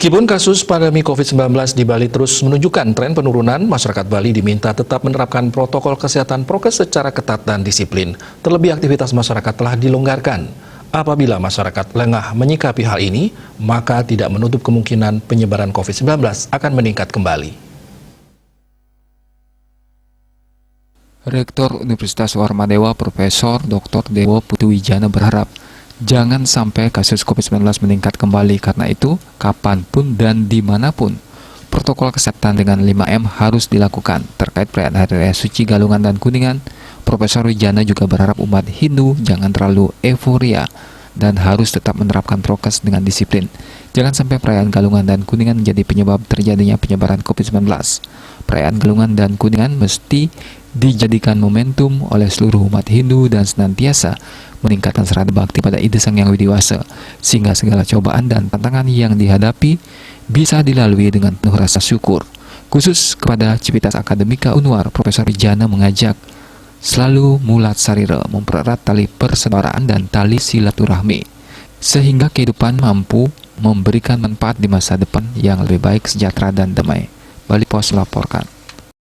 Meskipun kasus pandemi COVID-19 di Bali terus menunjukkan tren penurunan, masyarakat Bali diminta tetap menerapkan protokol kesehatan prokes secara ketat dan disiplin. Terlebih aktivitas masyarakat telah dilonggarkan. Apabila masyarakat lengah menyikapi hal ini, maka tidak menutup kemungkinan penyebaran COVID-19 akan meningkat kembali. Rektor Universitas Warmadewa Profesor Dr. Dewo Putuwijana berharap jangan sampai kasus COVID-19 meningkat kembali. Karena itu, kapanpun dan dimanapun, protokol kesehatan dengan 5M harus dilakukan. Terkait perayaan Hari Raya Suci Galungan dan Kuningan, Profesor Wijana juga berharap umat Hindu jangan terlalu euforia dan harus tetap menerapkan prokes dengan disiplin. Jangan sampai perayaan Galungan dan Kuningan menjadi penyebab terjadinya penyebaran COVID-19. Perayaan Galungan dan Kuningan mesti dijadikan momentum oleh seluruh umat Hindu dan senantiasa meningkatkan serada bakti pada Ide Sang Yang Widiwasa, sehingga segala cobaan dan tantangan yang dihadapi bisa dilalui dengan penuh rasa syukur. Khusus kepada Civitas Akademika Unwar, Profesor Wijana mengajak selalu mulat sarira, mempererat tali persaudaraan dan tali silaturahmi, sehingga kehidupan mampu memberikan manfaat di masa depan yang lebih baik, sejahtera dan damai. Bali Pos laporkan.